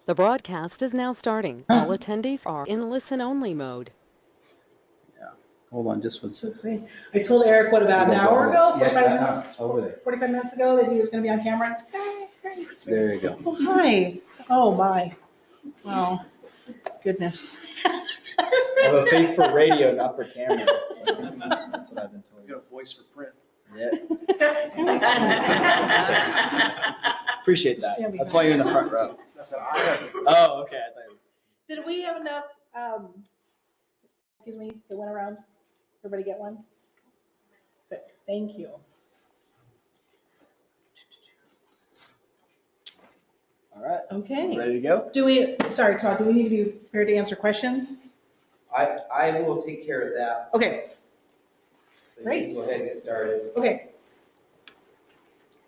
The broadcast is now starting. All attendees are in listen-only mode. Yeah. Hold on just one second. I told Eric, what, about an hour ago, 45 minutes ago, that he was going to be on camera. I was like, hey. There you go. Oh, hi. Oh, my. Oh, goodness. I have a face for radio, not for camera. So that's what I've been told. You got a voice for print. Yeah. Appreciate that. That's why you're in the front row. That's what I have. Oh, okay. I thought Did we have enough, that went around? Everybody get one? Good, thank you. All right. Okay. Ready to go? Sorry, Todd, do we need to be prepared to answer questions? I will take care of that. Okay, So you Great. can go ahead and get started. okay.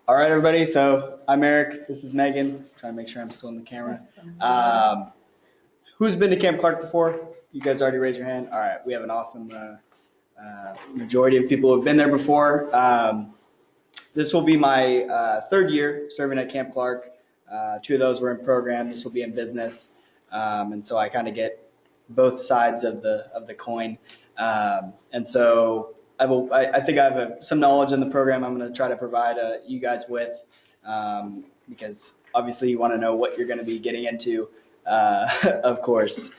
All right, everybody. So I'm Eric. This is Megan. Trying to make sure I'm still in the camera. Who's been to Camp Clark before? You guys already raised your hand. All right. We have an awesome majority of people who have been there before. This will be my third year serving at Camp Clark. 2 of those were in program. This will be in business. And so I kind of get both sides of the coin. And so I think I have some knowledge in the program I'm going to try to provide you guys with, because obviously you want to know what you're going to be getting into, of course.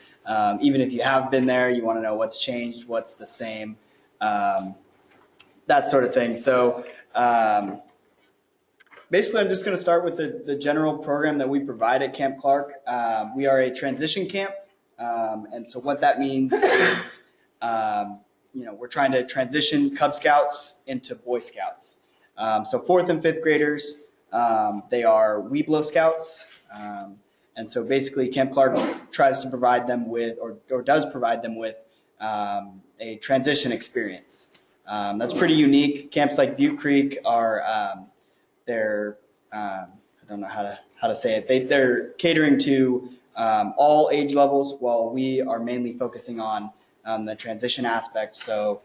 Even if you have been there, you want to know what's changed, what's the same, that sort of thing. So basically, I'm just going to start with the general program that we provide at Camp Clark. We are a transition camp. And so what that means is, we're trying to transition Cub Scouts into Boy Scouts. So 4th and 5th graders, they are Weeblo Scouts. And so basically Camp Clark tries to provide them with, or does provide them with, a transition experience. That's pretty unique. Camps like Butte Creek are, I don't know how to say it. They're catering to all age levels, while we are mainly focusing on the transition aspect. So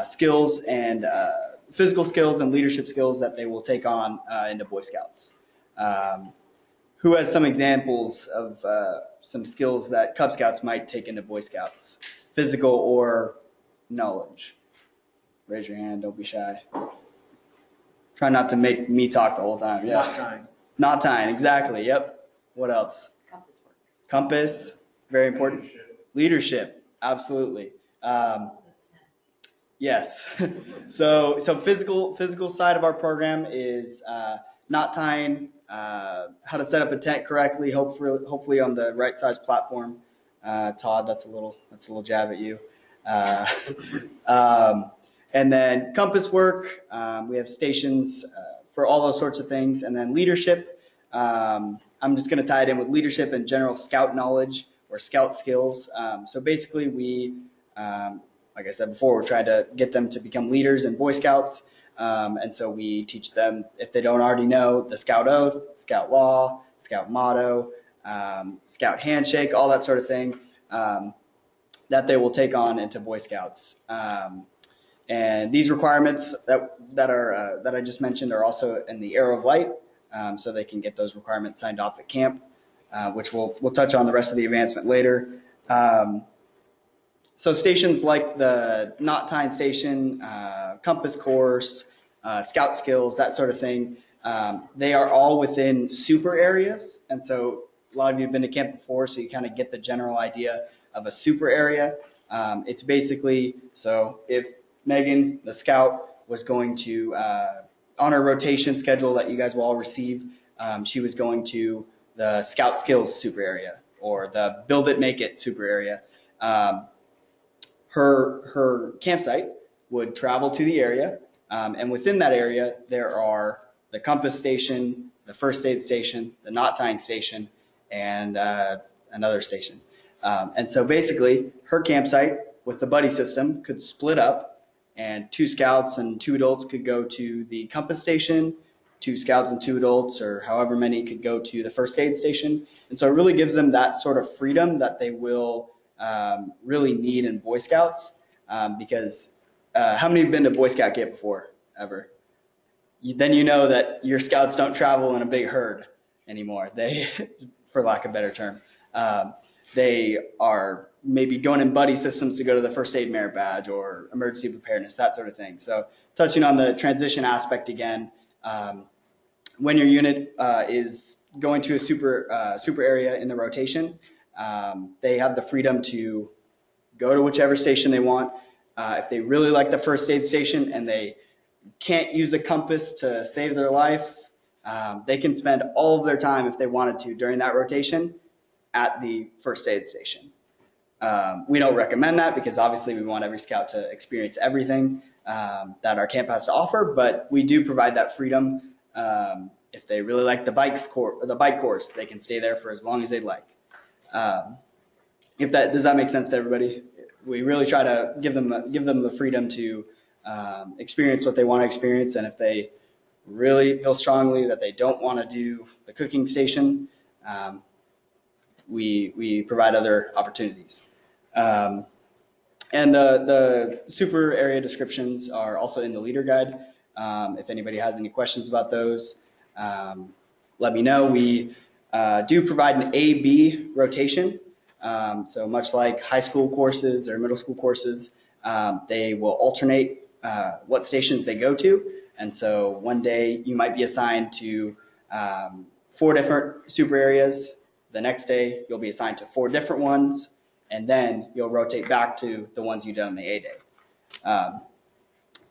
skills and physical skills and leadership skills that they will take on into Boy Scouts. Who has some examples of some skills that Cub Scouts might take into Boy Scouts? Physical or knowledge? Raise your hand, don't be shy. Try not to make me talk the whole time. Yeah. Not tying. Not tying, exactly. Yep. What else? Compass, very important. Leadership, absolutely. Yes. So physical side of our program is knot tying, how to set up a tent correctly, hopefully on the right size platform. Todd, that's a little jab at you. And then compass work, we have stations for all those sorts of things. And then leadership, I'm just going to tie it in with leadership and general scout knowledge or scout skills. So basically we, like I said before, we're trying to get them to become leaders in Boy Scouts. And so we teach them, if they don't already know, the Scout Oath, Scout Law, Scout Motto, Scout Handshake, all that sort of thing, that they will take on into Boy Scouts. And these requirements that I just mentioned are also in the Arrow of Light, so they can get those requirements signed off at camp, which we'll touch on the rest of the advancement later. So stations like the knot tying station, compass course, scout skills, that sort of thing, they are all within super areas. And so a lot of you have been to camp before, so you kind of get the general idea of a super area. It's basically, so if Megan, the scout, was going to, on her rotation schedule that you guys will all receive, she was going to the Scout Skills super area or the Build It, Make It super area. Her campsite would travel to the area, and within that area there are the compass station, the first aid station, the knot tying station, and another station. And so basically her campsite with the buddy system could split up, and 2 scouts and 2 adults could go to the compass station, 2 scouts and 2 adults, or however many could go to the first aid station. And so it really gives them that sort of freedom that they will really need in Boy Scouts, because how many have been to Boy Scout camp before, ever? Then you know that your scouts don't travel in a big herd anymore. They for lack of a better term. They are maybe going in buddy systems to go to the first aid merit badge or emergency preparedness, that sort of thing. So touching on the transition aspect again, when your unit is going to a super area in the rotation, they have the freedom to go to whichever station they want. If they really like the first aid station and they can't use a compass to save their life, they can spend all of their time, if they wanted to, during that rotation at the first aid station. We don't recommend that because obviously we want every scout to experience everything that our camp has to offer, but we do provide that freedom. If they really like the bike course, they can stay there for as long as they'd like. Does that make sense to everybody? We really try to give them the freedom to experience what they want to experience, and if they really feel strongly that they don't want to do the cooking station, we provide other opportunities. And the super area descriptions are also in the leader guide. If anybody has any questions about those, let me know. We do provide an A-B rotation. So much like high school courses or middle school courses, they will alternate what stations they go to. And so one day you might be assigned to 4 different super areas. The next day you'll be assigned to 4 different ones. And then you'll rotate back to the ones you did on the A day.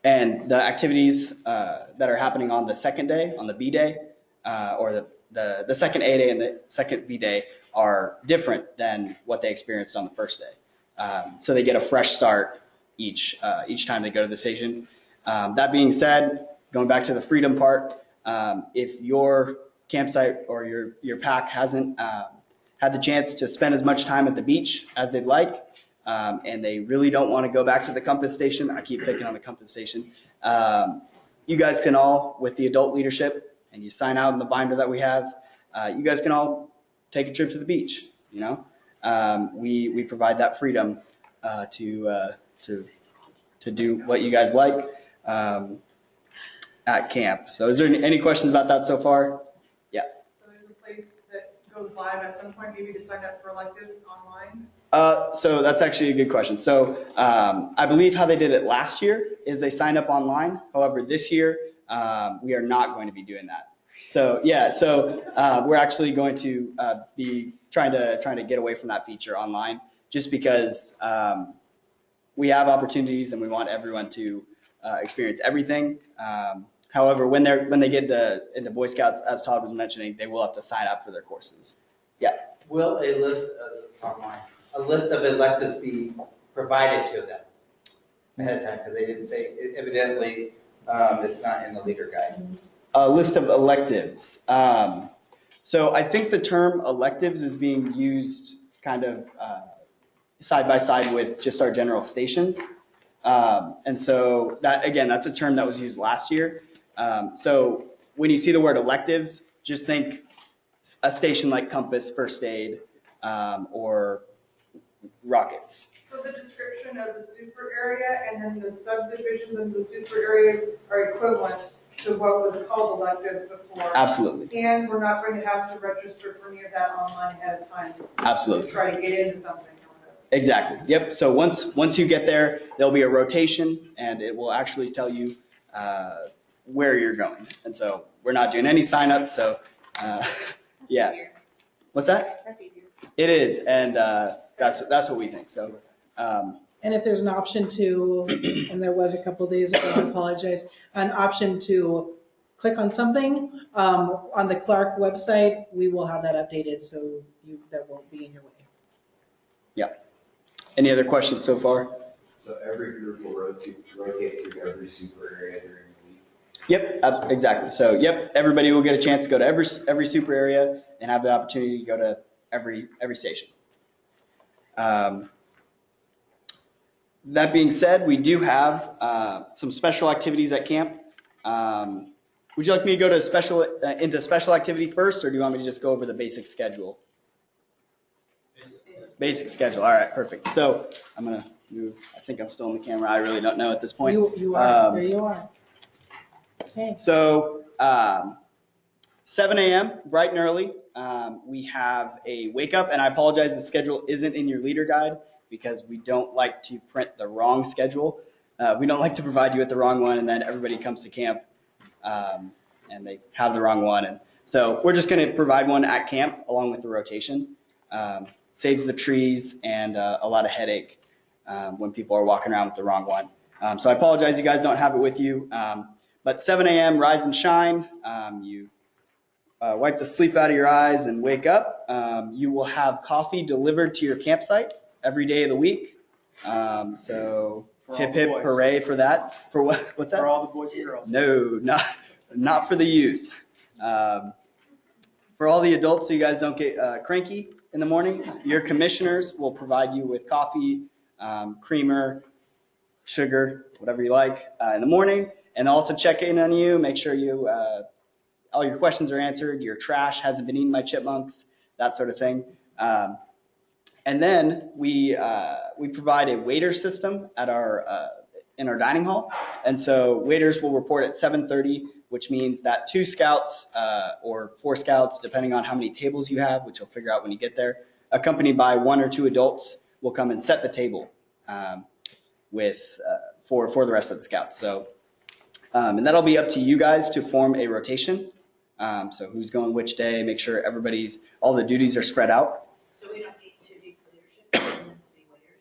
And the activities that are happening on the second day, on the B day, or the second A day and the second B day are different than what they experienced on the first day. So they get a fresh start each time they go to the station. That being said, going back to the freedom part, if your campsite or your pack hasn't had the chance to spend as much time at the beach as they'd like, and they really don't want to go back to the compass station, I keep picking on the compass station, you guys can all, with the adult leadership, and you sign out in the binder that we have, you guys can all take a trip to the beach. You know, we provide that freedom to do what you guys like at camp. So is there any questions about that so far? Yeah. So there's a place that goes live at some point, maybe to sign up for electives online? So that's actually a good question. So I believe how they did it last year is they signed up online. However, this year we are not going to be doing that. So yeah, we're actually going to be trying to get away from that feature online, just because we have opportunities and we want everyone to experience everything. However, when they get into Boy Scouts, as Todd was mentioning, they will have to sign up for their courses. Yeah. Will a list of electives be provided to them ahead of time? Because they didn't say, evidently, it's not in the leader guide. A list of electives. So I think the term electives is being used kind of side by side with just our general stations. And so that, again, that's a term that was used last year. So when you see the word electives, just think a station like Compass, First Aid, or Rockets. So the description of the super area and then the subdivisions of the super areas are equivalent to what was called electives before. Absolutely. And we're not going to have to register for any of that online ahead of time. Absolutely. To try to get into something. Exactly. Yep. So once you get there, there'll be a rotation, and it will actually tell you where you're going. And so we're not doing any sign-ups. So yeah. Easier. What's that? That's easier. It is, and that's what we think. So. And if there's an option to, and there was a couple days ago, I apologize, an option to click on something on the Clark website, we will have that updated so that won't be in your way. Yeah. Any other questions so far? So every group will rotate through every super area during the week? Yep, exactly. So yep, everybody will get a chance to go to every super area and have the opportunity to go to every station. That being said, we do have some special activities at camp. Would you like me to go to into special activity first, or do you want me to just go over the basic schedule? Basic schedule. All right, perfect. So I'm gonna move. I think I'm still on the camera. I really don't know at this point. You are. There you are. Okay. So 7 a.m., bright and early, we have a wake up, and I apologize, the schedule isn't in your leader guide because we don't like to print the wrong schedule. We don't like to provide you with the wrong one, and then everybody comes to camp and they have the wrong one. And so we're just going to provide one at camp along with the rotation. Saves the trees and a lot of headache when people are walking around with the wrong one. So I apologize you guys don't have it with you. But 7 a.m., rise and shine. You wipe the sleep out of your eyes and wake up. You will have coffee delivered to your campsite every day of the week. So hip hip hooray for that. For what? What's that? For all the boys and girls. No, not for the youth. For all the adults, so you guys don't get cranky in the morning, your commissioners will provide you with coffee, creamer, sugar, whatever you like in the morning, and also check in on you, make sure you all your questions are answered, your trash hasn't been eaten by chipmunks, that sort of thing. And then we provide a waiter system at in our dining hall, and so waiters will report at 7:30, which means that 2 scouts or 4 scouts, depending on how many tables you have, which you'll figure out when you get there, accompanied by 1 or 2 adults, will come and set the table for the rest of the scouts. So, and that'll be up to you guys to form a rotation. So who's going which day, make sure all the duties are spread out. So we don't need to do leadership and them to be waiters?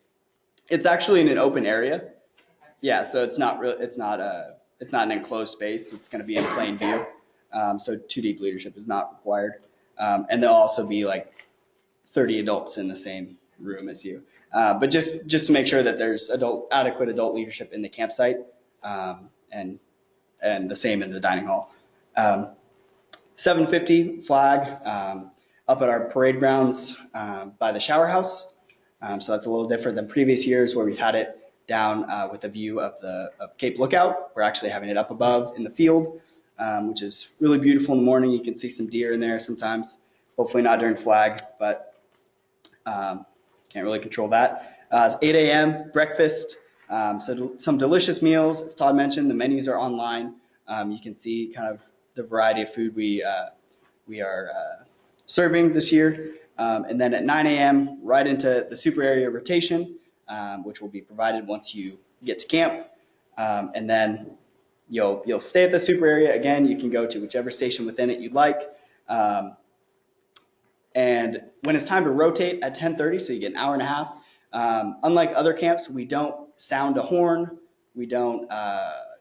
It's actually in an open area. Yeah, so it's not an enclosed space. It's going to be in plain view. So 2 deep leadership is not required. And there'll also be like 30 adults in the same room as you. But just to make sure that there's adequate adult leadership in the campsite, and the same in the dining hall. 7:50 flag up at our parade grounds by the shower house. So that's a little different than previous years where we've had it down with a view of Cape Lookout. We're actually having it up above in the field, which is really beautiful in the morning. You can see some deer in there sometimes. Hopefully not during flag, but can't really control that. It's 8 a.m. breakfast. So some delicious meals. As Todd mentioned, the menus are online. You can see kind of the variety of food we are serving this year. And then at 9 a.m., right into the super area rotation, which will be provided once you get to camp. And then you'll stay at the super area. Again, you can go to whichever station within it you'd like. And when it's time to rotate at 10:30, so you get an hour and a half, unlike other camps, we don't sound a horn. We don't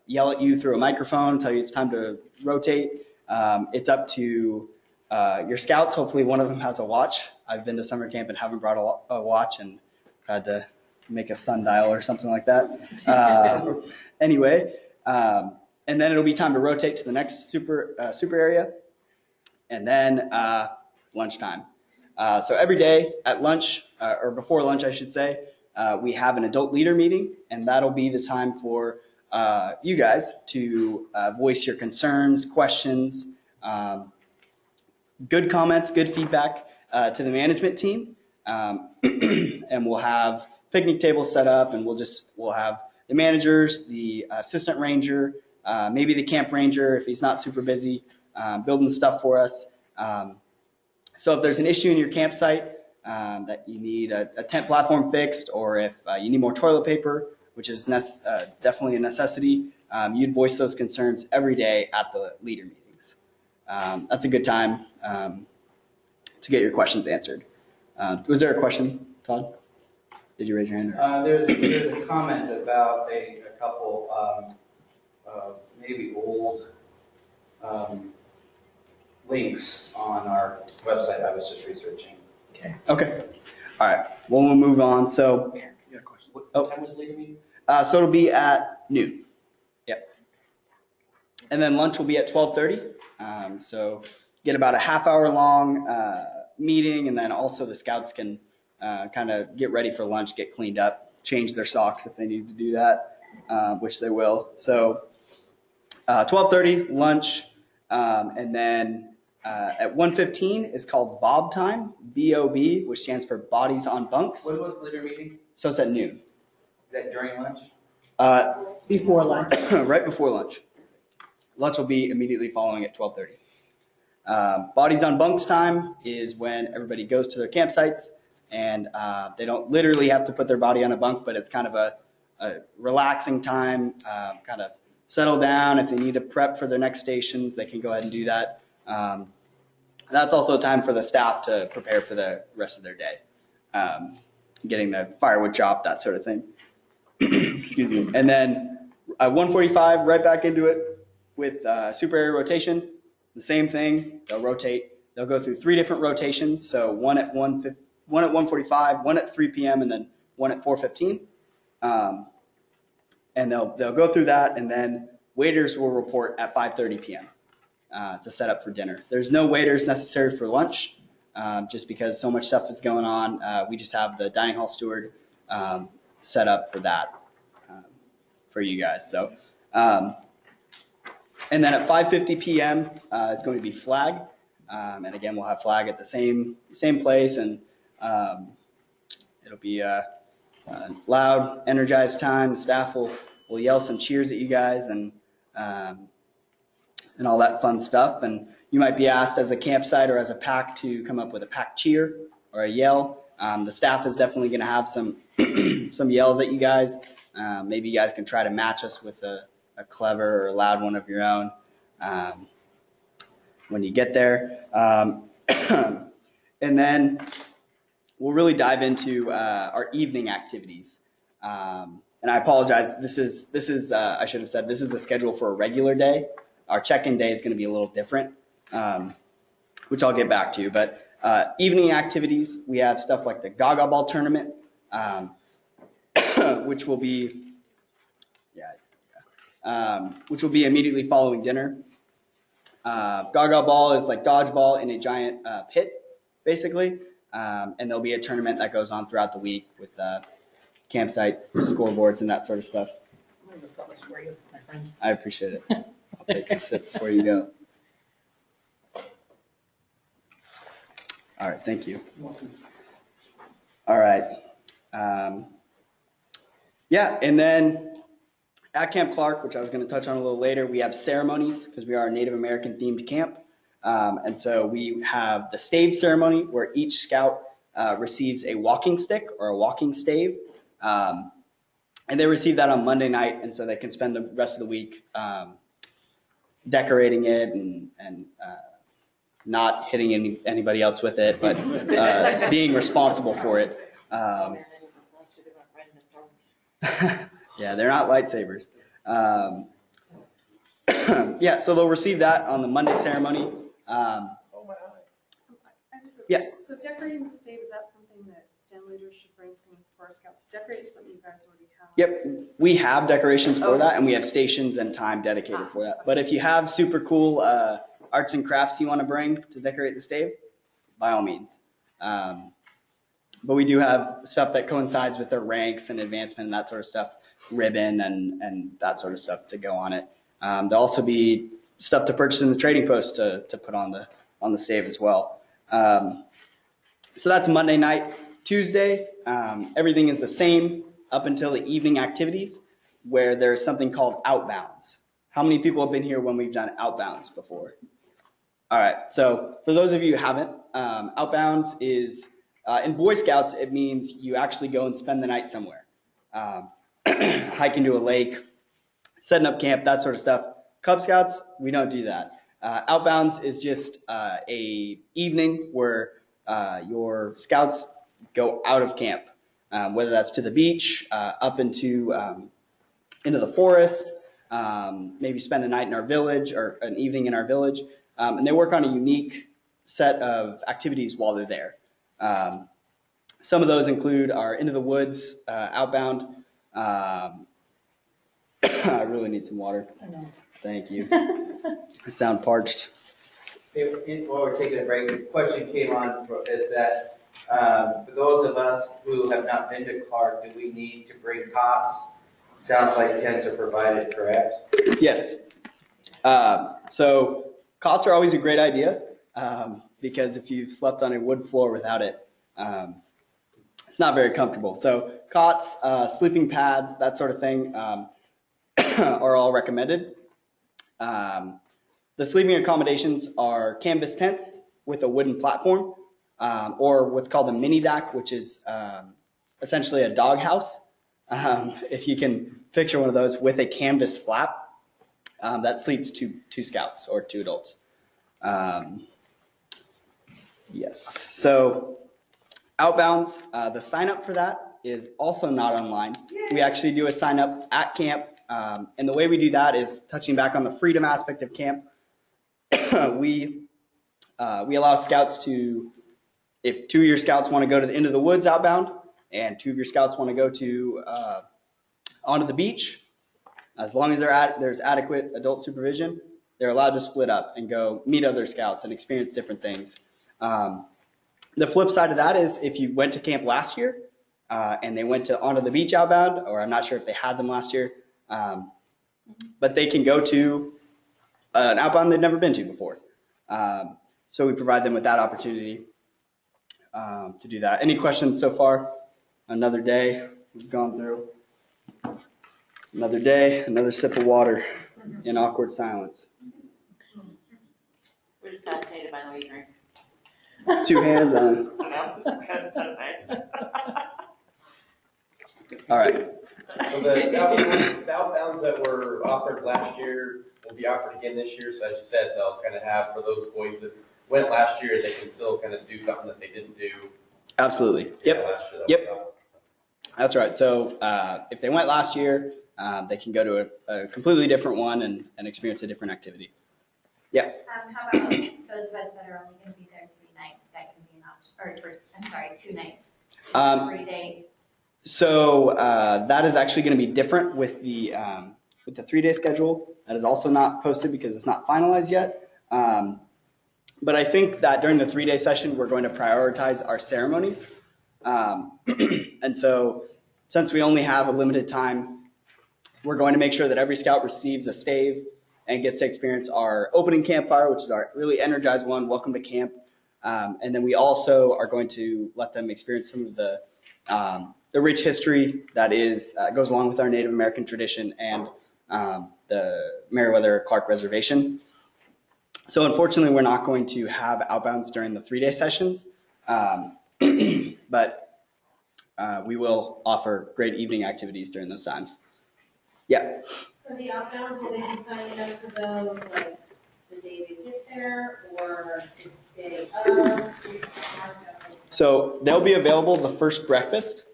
yell at you through a microphone, tell you it's time to rotate. It's up to your scouts. Hopefully one of them has a watch. I've been to summer camp and haven't brought a watch and had to make a sundial or something like that. Anyway, and then it'll be time to rotate to the next super area, and then lunchtime. So every day at lunch, or before lunch, I should say, we have an adult leader meeting, and that'll be the time for you guys to voice your concerns, questions, good comments, good feedback to the management team. And we'll have picnic tables set up, and we'll have the managers, the assistant ranger, maybe the camp ranger if he's not super busy, building stuff for us. So if there's an issue in your campsite that you need a tent platform fixed, or if you need more toilet paper, which is definitely a necessity, you'd voice those concerns every day at the leader meetings. That's a good time to get your questions answered. Was there a question, Todd? Did you raise your hand? There's a comment about a couple maybe old links on our website. I was just researching. Okay. Okay. All right. Well, we'll move on. So, What time was the leader meeting? so it'll be at noon. Yep. And then lunch will be at 12:30. So get about a half-hour long meeting, and then also the scouts can kind of get ready for lunch, get cleaned up, change their socks if they need to do that, which they will. So 12:30 lunch, and then at 1:15 is called Bob time, BOB, which stands for Bodies on Bunks. When was the leader meeting? So it's at noon. Is that during lunch? Before lunch. Right before lunch. Lunch will be immediately following at 12:30. Bodies on bunks time is when everybody goes to their campsites and they don't literally have to put their body on a bunk, but it's kind of a relaxing time, kind of settle down. If they need to prep for their next stations, they can go ahead and do that. That's also a time for the staff to prepare for the rest of their day, getting the firewood chopped, that sort of thing. Excuse me. And then 1:45, right back into it with super area rotation. The same thing. They'll rotate. They'll go through 3 different rotations. So one at 1:45, one at 3 p.m., and then one at 4:15. And they'll go through that, and then waiters will report at 5:30 p.m. To set up for dinner. There's no waiters necessary for lunch, just because so much stuff is going on. We just have the dining hall steward set up for that for you guys. So, and then at 5:50 p.m. It's going to be flag, and again we'll have flag at the same place, and it'll be a loud, energized time. The staff will yell some cheers at you guys and all that fun stuff. And you might be asked as a campsite or as a pack to come up with a pack cheer or a yell. The staff is definitely going to have some some yells at you guys. Maybe you guys can try to match us with a clever or loud one of your own when you get there. And then we'll really dive into our evening activities. And I apologize. This is I should have said this is the schedule for a regular day. Our check-in day is going to be a little different, which I'll get back to. But evening activities, we have stuff like the Gaga Ball tournament, which will be immediately following dinner. Gaga Ball is like dodgeball in a giant pit, basically, and there'll be a tournament that goes on throughout the week with campsite scoreboards and that sort of stuff. I'm going to fill this for you, my friend. I appreciate it. I'll take a sip before you go. All right, thank you. All right. And then at Camp Clark, which I was going to touch on a little later, we have ceremonies because we are a Native American themed camp. And so we have the stave ceremony where each scout receives a walking stick or a walking stave. And they receive that on Monday night, and so they can spend the rest of the week decorating it and not hitting anybody else with it, but being responsible for it. Yeah, they're not lightsabers. So they'll receive that on the Monday ceremony. Yeah. So decorating the stave, is that something that den leaders should bring from the Sparrow Scouts? Decorate is something you guys already have. Yep, we have decorations for that, and we have stations and time dedicated for that. But if you have super cool arts and crafts you want to bring to decorate the stave, by all means. But we do have stuff that coincides with their ranks and advancement and that sort of stuff, ribbon and that sort of stuff to go on it. There'll also be stuff to purchase in the trading post to put on the stave as well. So that's Monday night. Tuesday, everything is the same up until the evening activities where there's something called outbounds. How many people have been here when we've done outbounds before? All right, so for those of you who haven't, outbounds is, in Boy Scouts, it means you actually go and spend the night somewhere. Hiking to a lake, setting up camp, that sort of stuff. Cub Scouts, we don't do that. Outbounds is just a evening where your scouts go out of camp, whether that's to the beach, up into the forest, maybe spend a night in our village or an evening in our village. And they work on a unique set of activities while they're there. Some of those include our Into the Woods outbound. I really need some water. I know. Thank you. I sound parched. While we're taking a break, the question came on is that for those of us who have not been to Clark, do we need to bring cots? Sounds like tents are provided, correct? Yes. So cots are always a great idea because if you've slept on a wood floor without it, it's not very comfortable. So cots, sleeping pads, that sort of thing are all recommended. The The sleeping accommodations are canvas tents with a wooden platform, or what's called a mini DAC, which is essentially a doghouse. If you can picture one of those with a canvas flap that sleeps two scouts or 2 adults. Yes. So outbounds, the sign up for that is also not online. We actually do a sign up at camp. And the way we do that is touching back on the freedom aspect of camp. We allow scouts to, if 2 of your scouts want to go to the end of the woods outbound and 2 of your scouts want to go to onto the beach, as long as there's adequate adult supervision, they're allowed to split up and go meet other scouts and experience different things. The flip side of that is if you went to camp last year and they went to onto the beach outbound, or I'm not sure if they had them last year, but they can go to an outbound they've never been to before. So we provide them with that opportunity to do that. Any questions so far? Another day we've gone through. Another day, another sip of water in awkward silence. We're just fascinated by the way you drink. 2 hands on. All right. So the outbounds that were offered last year will be offered again this year. So as you said, they'll kind of have, for those boys that went last year, they can still kind of do something that they didn't do. Absolutely. Yep. Last year. Yep. That's right. So if they went last year, they can go to a completely different one and experience a different activity. Yeah. How about those of us that are only going to be there 3 nights? Is that going to be an option? I'm sorry, 2 nights. 3-day. So that is actually going to be different with the 3-day schedule. That is also not posted because it's not finalized yet. But I think that during the 3-day session, we're going to prioritize our ceremonies. And so since we only have a limited time, we're going to make sure that every scout receives a stave and gets to experience our opening campfire, which is our really energized one, welcome to camp. And then we also are going to let them experience some of the rich history that goes along with our Native American tradition and the Meriwether-Clark Reservation. So unfortunately, we're not going to have outbounds during the 3-day sessions, but we will offer great evening activities during those times. Yeah. For the outbound, will they be signing up for those like the day they get there or the day of? So they'll be available the first breakfast.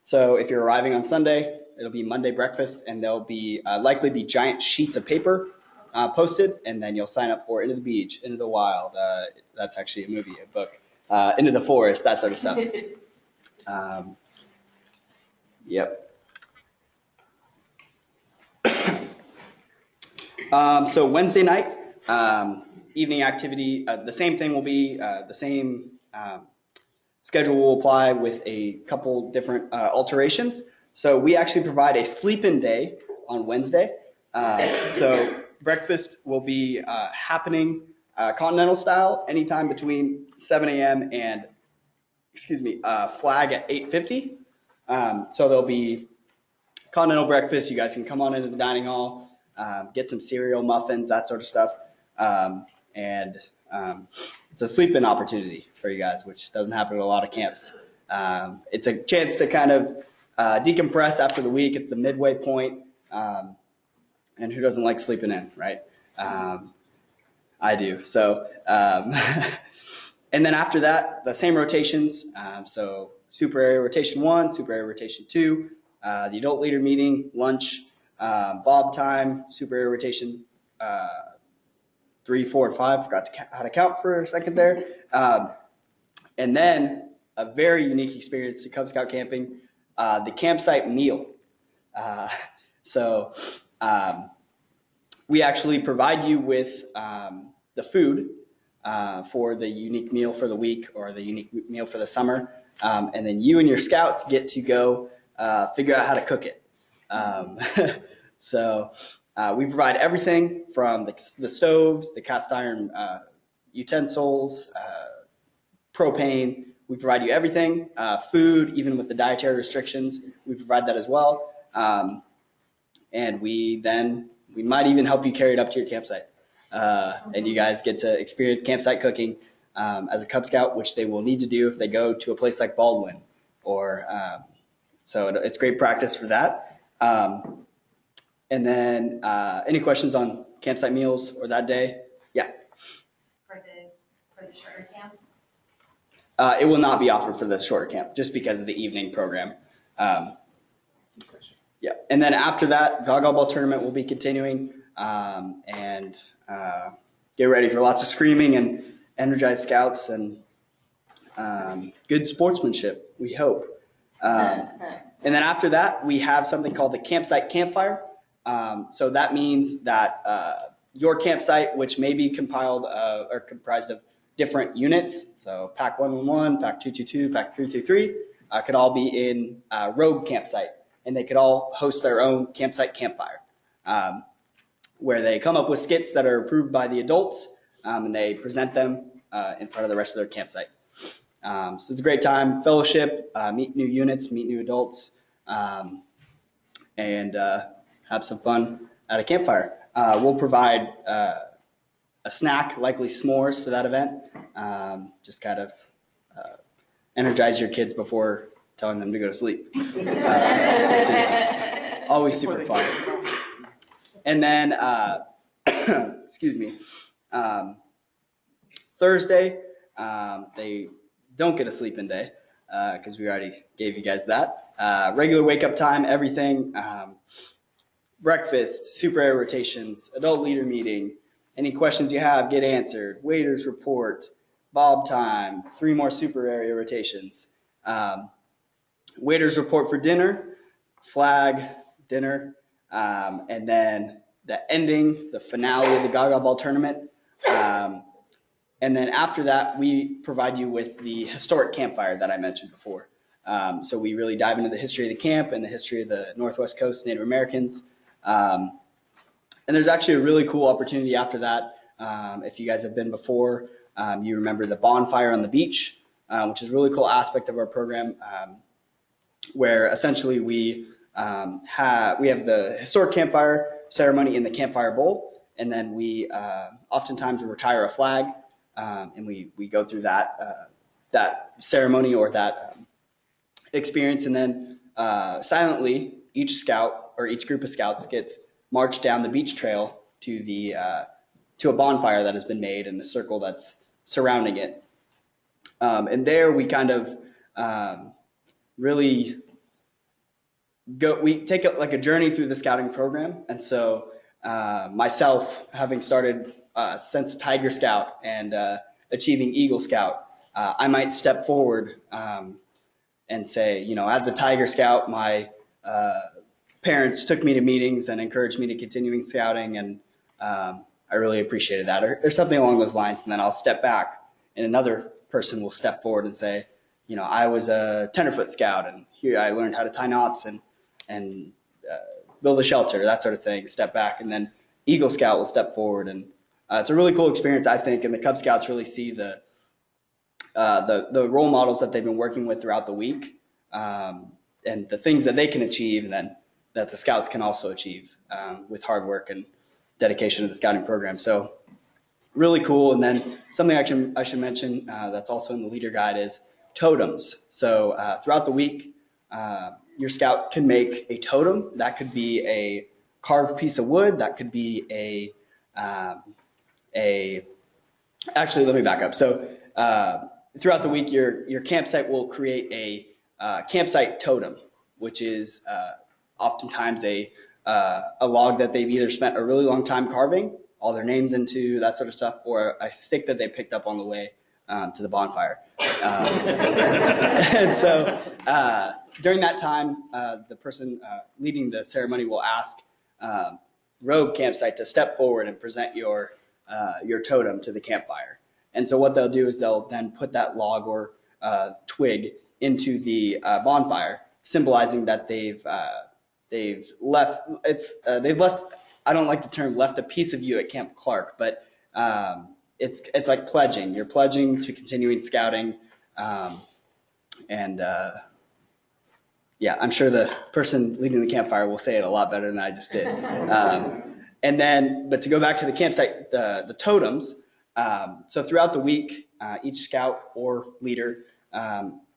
So if you're arriving on Sunday, it'll be Monday breakfast, and there'll be likely be giant sheets of paper posted, and then you'll sign up for Into the Beach, Into the Wild. That's actually a movie, a book. Into the Forest, that sort of stuff. Yep. So Wednesday night, evening activity, the same thing will be, the same schedule will apply with a couple different alterations. So we actually provide a sleep-in day on Wednesday. So breakfast will be happening continental style anytime between 7 a.m. and, flag at 8:50. So there'll be continental breakfast. You guys can come on into the dining hall. Get some cereal, muffins, that sort of stuff. And it's a sleep-in opportunity for you guys, which doesn't happen at a lot of camps. It's a chance to kind of decompress after the week. It's the midway point. And who doesn't like sleeping in, right? I do. So, and then after that, the same rotations. So super area rotation 1, super area rotation 2, the adult leader meeting, lunch, Bob time, super area rotation 3, 4, and 5. Forgot how to count for a second there. And then a very unique experience to Cub Scout camping, the campsite meal. So we actually provide you with the food for the unique meal for the week or the unique meal for the summer. And then you and your scouts get to go figure out how to cook it. So we provide everything from the stoves, the cast iron utensils, propane. We provide you everything, food, even with the dietary restrictions, we provide that as well. And we might even help you carry it up to your campsite. and you guys get to experience campsite cooking as a Cub Scout, which they will need to do if they go to a place like Baldwin. So it's great practice for that. And then any questions on campsite meals or that day? Yeah. For the shorter camp? It will not be offered for the shorter camp just because of the evening program. Yeah. And then after that, Gaga Ball tournament will be continuing, and get ready for lots of screaming and energized scouts and good sportsmanship, we hope. And then after that, we have something called the campsite campfire. So that means that your campsite, which may be compiled or comprised of different units, so Pack 111, Pack 222, Pack 333, could all be in Rogue campsite, and they could all host their own campsite campfire, where they come up with skits that are approved by the adults, and they present them in front of the rest of their campsite. So it's a great time, fellowship, meet new units, meet new adults, and have some fun at a campfire. We'll provide a snack, likely s'mores for that event. Just kind of energize your kids before telling them to go to sleep, which is always super fun. And then, excuse me, Thursday, they don't get a sleep-in day because we already gave you guys that. Regular wake-up time, everything, breakfast, super air rotations, adult leader meeting, any questions you have get answered, waiters report, bob time, 3 more super area rotations, waiters report for dinner, flag, dinner, and then the ending, the finale of the Gaga Ball tournament. And then after that, we provide you with the historic campfire that I mentioned before. So we really dive into the history of the camp and the history of the Northwest Coast Native Americans. And there's actually a really cool opportunity after that. If you guys have been before, you remember the bonfire on the beach, which is a really cool aspect of our program, where essentially we have the historic campfire ceremony in the campfire bowl, and then we oftentimes retire a flag, and we go through that ceremony or that experience, and then silently each scout or each group of scouts gets marched down the beach trail to a bonfire that has been made and a circle that's surrounding it. And there we kind of really we take a journey through the scouting program. And so myself, having started since Tiger Scout and achieving Eagle Scout, I might step forward and say, as a Tiger Scout, my parents took me to meetings and encouraged me to continuing scouting, and I really appreciated that, or something along those lines. And then I'll step back, and another person will step forward and say, I was a tenderfoot scout, and here I learned how to tie knots and build a shelter, that sort of thing. Step back, and then Eagle Scout will step forward, and it's a really cool experience, I think. And the Cub Scouts really see the role models that they've been working with throughout the week, and the things that they can achieve, and then that the Scouts can also achieve with hard work and dedication to the scouting program. So really cool. And then something I should mention that's also in the leader guide is totems. So throughout the week, your scout can make a totem. That could be a carved piece of wood. That could be actually, let me back up. So throughout the week, your campsite will create a campsite totem, which is oftentimes a log that they've either spent a really long time carving, all their names into, that sort of stuff, or a stick that they picked up on the way to the bonfire. And so during that time, the person leading the ceremony will ask Rogue Campsite to step forward and present your totem to the campfire. And so what they'll do is they'll then put that log or twig into the bonfire, symbolizing that they've left. I don't like the term "left a piece of you" at Camp Clark, but it's like pledging. You're pledging to continuing scouting, and I'm sure the person leading the campfire will say it a lot better than I just did. And then, but to go back to the campsite, the totems. So throughout the week, each scout or leader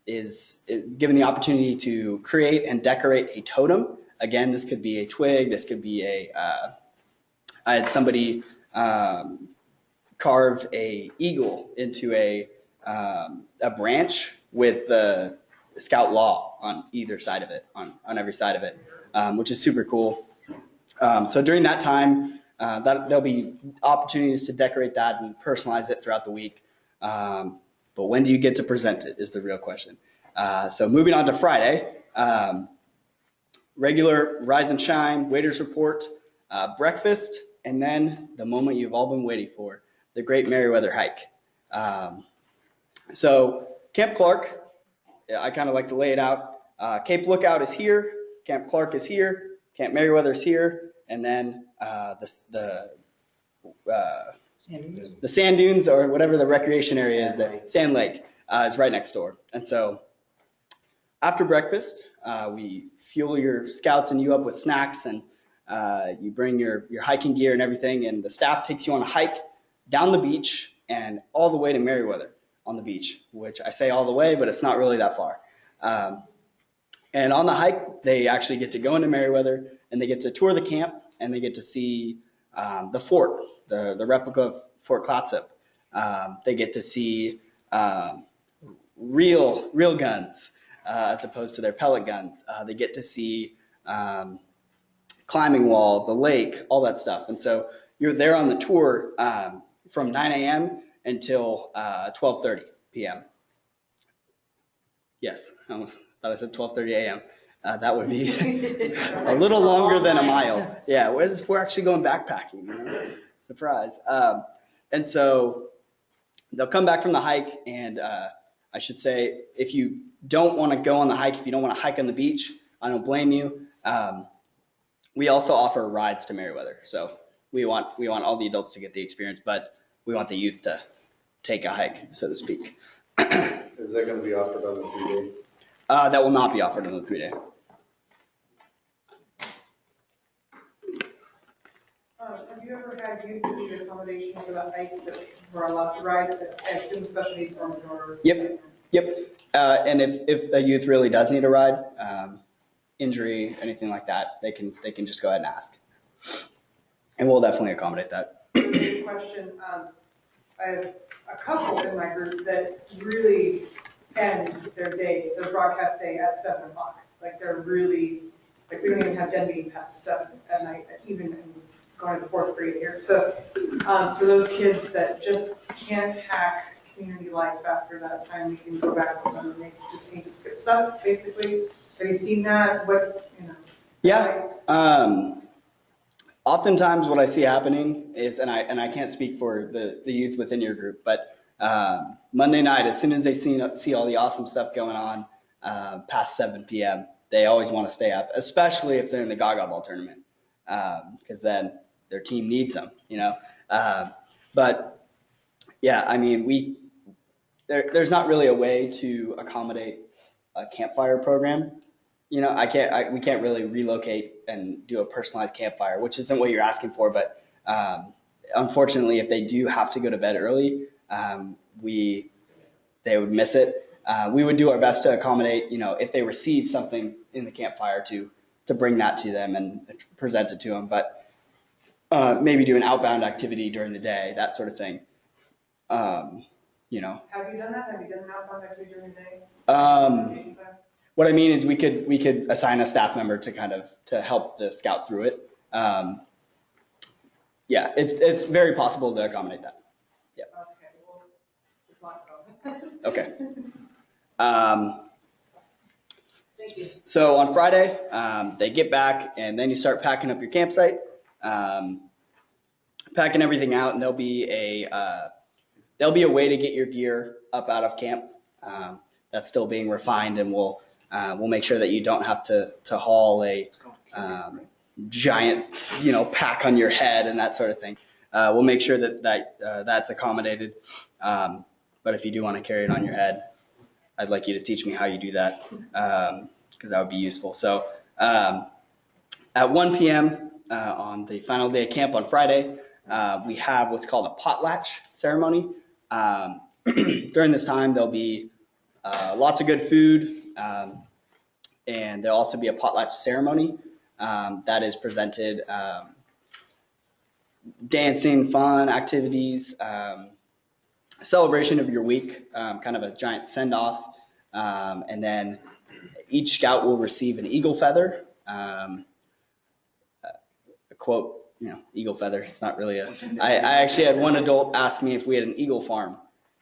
is given the opportunity to create and decorate a totem. Again, this could be a twig. This could be I had somebody carve a eagle into a branch with the scout law on either side of it, on every side of it, which is super cool. So during that time, there'll be opportunities to decorate that and personalize it throughout the week. But when do you get to present it is the real question. So moving on to Friday, regular Rise and Shine, Waiters Report, breakfast, and then the moment you've all been waiting for, the Great Merriweather Hike. So Camp Clark, I kind of like to lay it out. Cape Lookout is here, Camp Clark is here, Camp Merriweather is here, and then the sand dunes, or whatever the recreation area is, the Sand Lake is right next door. And so after breakfast, we fuel your scouts and you up with snacks, and you bring your hiking gear and everything, and the staff takes you on a hike down the beach and all the way to Merriweather on the beach, which I say all the way, but it's not really that far. And on the hike, they actually get to go into Merriweather, and they get to tour the camp, and they get to see the fort, the replica of Fort Clatsop. They get to see real guns as opposed to their pellet guns. They get to see climbing wall, the lake, all that stuff. And so you're there on the tour from 9 a.m. until 12:30 p.m. Yes, I almost thought I said 12:30 a.m. That would be a little longer than a mile. Yeah, we're actually going backpacking. You know? Surprise. And so they'll come back from the hike, and I should say, if you don't want to go on the hike, if you don't want to hike on the beach, I don't blame you. We also offer rides to Merriweather. So we want all the adults to get the experience, but we want the youth to take a hike, so to speak. Is that going to be offered on the 3-day? That will not be offered on the 3-day. Have you ever had youth who need accommodation for the hike that were allowed to ride? I assume special needs ones or. Yep. And if a youth really does need a ride, injury, anything like that, they can just go ahead and ask. And we'll definitely accommodate that. Question, I have a couple in my group that really end their broadcast day at 7 o'clock. Like they're really, like we don't even have den meeting past 7 at night, even going to the 4th grade here. So for those kids that just can't hack community life after that time, we can go back with them and they just need to skip stuff, basically. Have you seen that? Yeah. Advice? Oftentimes what I see happening is, and I can't speak for the youth within your group, but Monday night, as soon as they see all the awesome stuff going on past 7 p.m., they always want to stay up, especially if they're in the Gaga Ball tournament, because then their team needs them, you know. But yeah, I mean, there's not really a way to accommodate a campfire program. You know, we can't really relocate and do a personalized campfire, which isn't what you're asking for. But unfortunately, if they do have to go to bed early, they would miss it. We would do our best to accommodate, you know, if they receive something in the campfire to bring that to them and present it to them. But maybe do an outbound activity during the day, that sort of thing. You know. Have you done that? Have you done an outbound activity during the day? What I mean is we could assign a staff member to help the scout through it. Yeah, it's very possible to accommodate that. Yeah. Okay, well, it's not Okay. Thank you. So on Friday, they get back, and then you start packing up your campsite, packing everything out, and there'll be a way to get your gear up out of camp. That's still being refined, and we'll make sure that you don't have to haul a giant, you know, pack on your head and that sort of thing. We'll make sure that's accommodated. But if you do want to carry it on your head, I'd like you to teach me how you do that, because that would be useful. So at 1 p.m., on the final day of camp on Friday, we have what's called a potlatch ceremony. During this time, there'll be lots of good food, and there'll also be a potlatch ceremony that is presented, dancing, fun activities, celebration of your week, kind of a giant send-off, and then each scout will receive an eagle feather. A quote, eagle feather. It's not really I actually had one adult ask me if we had an eagle farm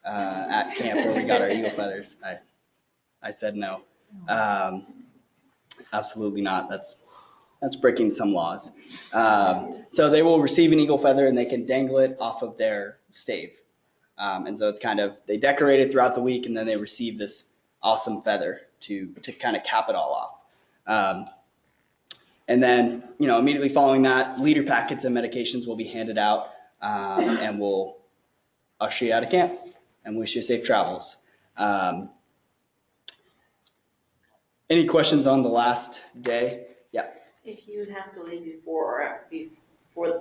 at camp where we got our eagle feathers. I said no. Absolutely not. That's breaking some laws. So they will receive an eagle feather and they can dangle it off of their stave. And so it's kind of, they decorate it throughout the week and then they receive this awesome feather to kind of cap it all off. And then, immediately following that, leader packets and medications will be handed out, and we'll usher you out of camp and wish you safe travels. Any questions on the last day? Yeah. If you have to leave before the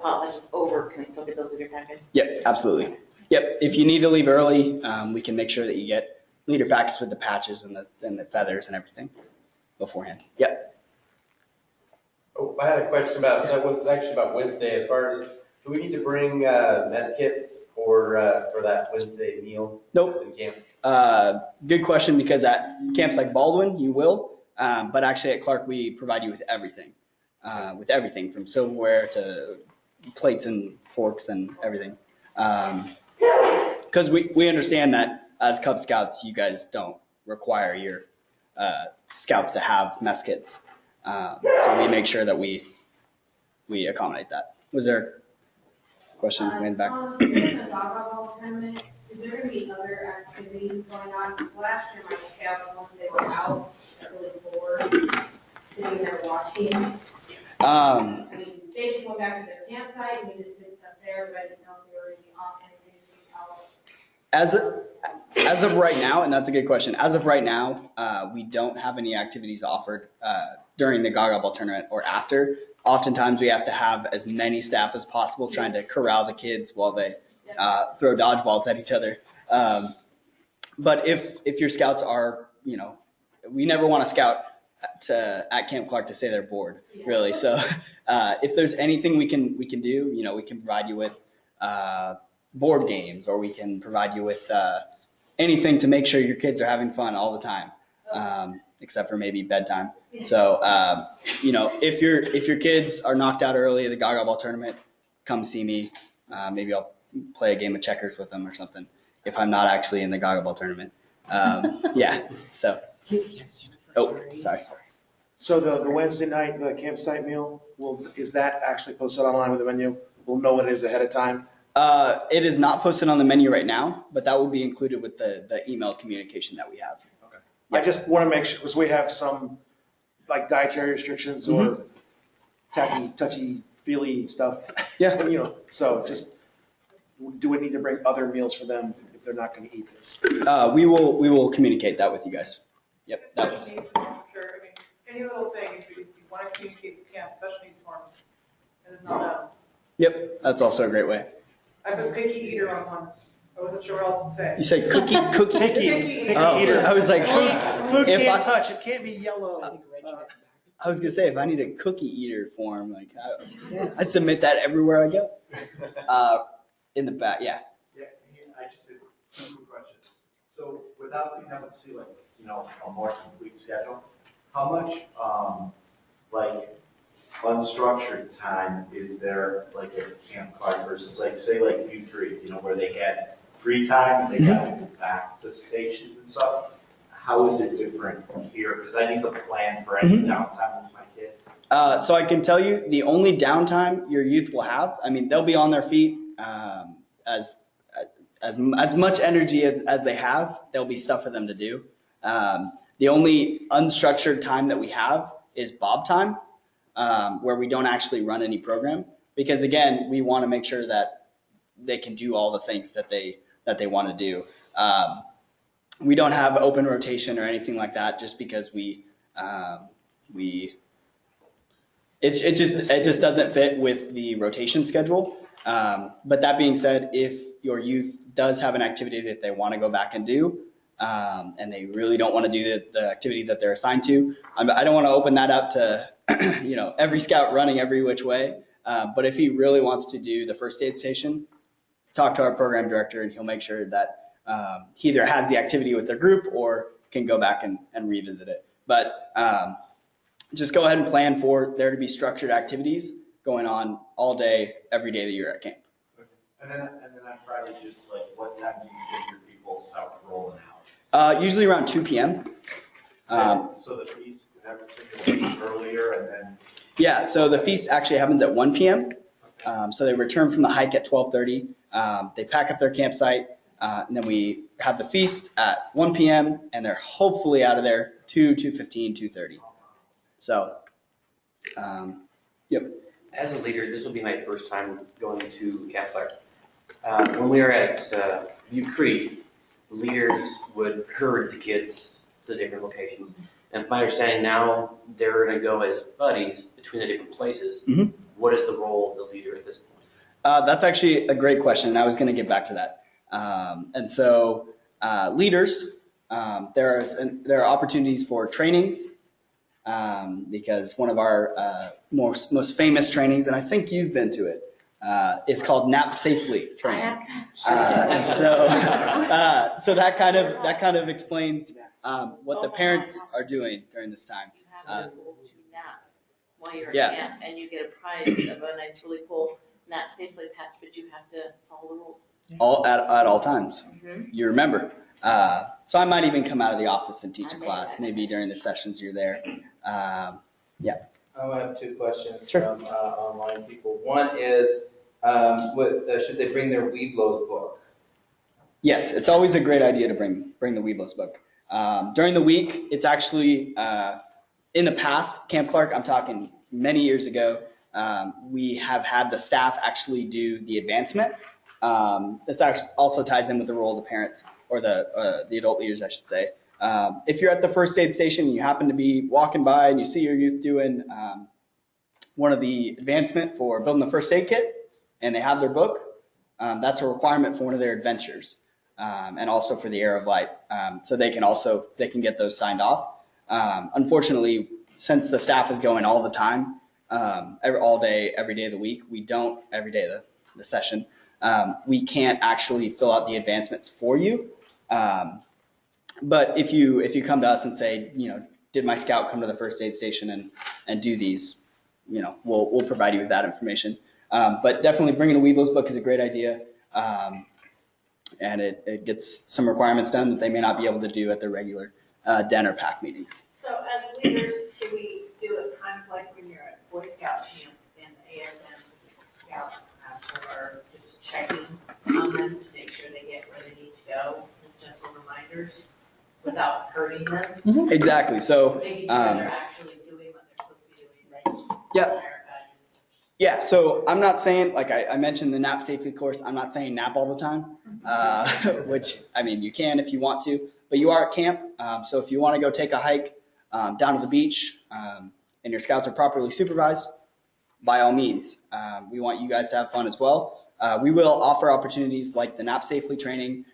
potlatch is over, can we still get those leader packets? Yep, absolutely. Yep, if you need to leave early, we can make sure that you get leader packets with the patches and the feathers and everything beforehand. Yep. Oh, I had a question about, that was actually about Wednesday, as far as, do we need to bring mess kits for that Wednesday meal? Nope. That's in camp? Good question, because at camps like Baldwin, you will, but actually at Clark, we provide you with everything from silverware to plates and forks and everything. Because we understand that as Cub Scouts, you guys don't require your scouts to have mess kits. So we make sure that we accommodate that. Was there a question in the back? The volleyball tournament, is there going to be other activities going on? Last year, my scouts, once they were out, got really bored sitting there watching. I mean, they just went back to their campsite and we just did stuff there, but I didn't know if they were going to be off anything else. As of right now, and that's a good question. As of right now, we don't have any activities offered during the Gaga Ball tournament or after. Oftentimes, we have to have as many staff as possible trying to corral the kids while they throw dodgeballs at each other. But if your scouts are, we never want a scout at Camp Clark to say they're bored, really. So if there's anything we can do, we can provide you with board games, or we can provide you with anything to make sure your kids are having fun all the time, except for maybe bedtime. So, if your kids are knocked out early at the Gaga Ball tournament, come see me. Maybe I'll play a game of checkers with them or something if I'm not actually in the Gaga Ball tournament. Yeah. So. Oh, sorry. So the Wednesday night, the campsite meal, is that actually posted online with the menu? We'll know what it is ahead of time. It is not posted on the menu right now, but that will be included with the email communication that we have. Okay. I just want to make sure, because we have some like dietary restrictions or touchy-feely stuff. Yeah. So just, do we need to bring other meals for them if they're not going to eat this? We will communicate that with you guys. Yep. Special needs forms, sure. I mean, any little thing, if you want to communicate with camp, special needs forms. It is not Yep, that's also a great way. I put picky eater on one. I wasn't sure what else to say. You say cookie Picky eater. I was like, Food can't touch, it can't be yellow. I was gonna say, if I need a cookie eater form, like I submit that everywhere I go. In the back, yeah. Yeah, I just had two quick questions. So without being able to see a more complete schedule, how much unstructured time is there at Camp Clark versus say U3, where they get free time and they got to go back to stations and stuff? How is it different here? Because I need to plan for any downtime with my kids. So I can tell you the only downtime your youth will have, they'll be on their feet as much energy as they have. There'll be stuff for them to do. The only unstructured time that we have is Bob time, where we don't actually run any program, because again, we want to make sure that they can do all the things that they want to do. We don't have open rotation or anything like that, just because we it just doesn't fit with the rotation schedule. But that being said, if your youth does have an activity that they want to go back and do, and they really don't want to do the activity that they're assigned to, I don't want to open that up to every scout running every which way. But if he really wants to do the first aid station, talk to our program director, and he'll make sure that he either has the activity with their group or can go back and revisit it. But just go ahead and plan for there to be structured activities going on all day, every day that you're at camp. And then on Friday, just like what time do you get your people start rolling out? Usually around 2 p.m. So the feast, everything will be earlier and then? Yeah, so the feast actually happens at 1 p.m. So they return from the hike at 12:30. They pack up their campsite, and then we have the feast at 1 p.m. and they're hopefully out of there 2:15, 2:30. So, yep. As a leader, this will be my first time going to Camp Clark. When we were at Butte Creek, leaders would herd the kids to the different locations. And from my understanding now, they're going to go as buddies between the different places. Mm-hmm. What is the role of the leader at this point? That's actually a great question, and I was going to get back to that. And so leaders, there are opportunities for trainings, because one of our most famous trainings, and I think you've been to it, is called Nap Safely training. And so that kind of explains what the parents are doing during this time. You have to go to nap while you're Yeah. at camp, and you get a prize of a nice, really cool Nap Safely patch, but you have to follow the rules. At all times. Mm-hmm. You remember. So I might even come out of the office and teach a class, maybe during the sessions you're there. Yeah. I have two questions Sure. from online people. One is, should they bring their Weeblos book? Yes, it's always a great idea to bring the Weeblos book. During the week, it's actually, in the past, Camp Clark, I'm talking many years ago, we have had the staff actually do the advancement. This actually also ties in with the role of the parents, or the adult leaders, I should say. If you're at the first aid station and you happen to be walking by and you see your youth doing one of the advancement for building the first aid kit, and they have their book, that's a requirement for one of their adventures, and also for the Air of Light. So they can get those signed off. Unfortunately, since the staff is going all the time, all day, every day of the week, we don't, every day of the session, we can't actually fill out the advancements for you. But if you come to us and say, did my scout come to the first aid station and do these, we'll provide you with that information. But definitely bringing a Weeblos book is a great idea. And it gets some requirements done that they may not be able to do at their regular den or pack meetings. So as leaders, should we do it kind of like when you're at Boy Scout camp and the ASMs, Scout Master are just checking on them to make sure they get where they need to go, and gentle reminders without hurting them? Exactly. So Making sure they're actually doing what they're supposed to be doing. Yeah. Yeah, so I'm not saying, like I mentioned the Nap Safely course, I'm not saying nap all the time, which, I mean, you can if you want to, but you are at camp. So if you want to go take a hike down to the beach and your scouts are properly supervised, by all means. We want you guys to have fun as well. We will offer opportunities like the Nap Safely training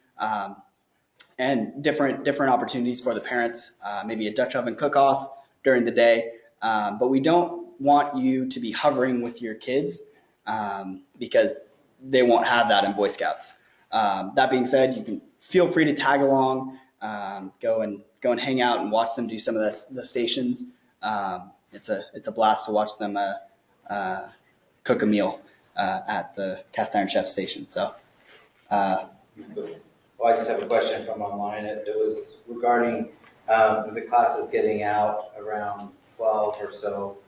and different opportunities for the parents, maybe a Dutch oven cook-off during the day, but we don't want you to be hovering with your kids because they won't have that in Boy Scouts. That being said, you can feel free to tag along, go and hang out and watch them do some of the stations. It's a blast to watch them cook a meal at the Cast Iron Chef station. So. Well, I just have a question from online. It was regarding the classes getting out around 12 or so.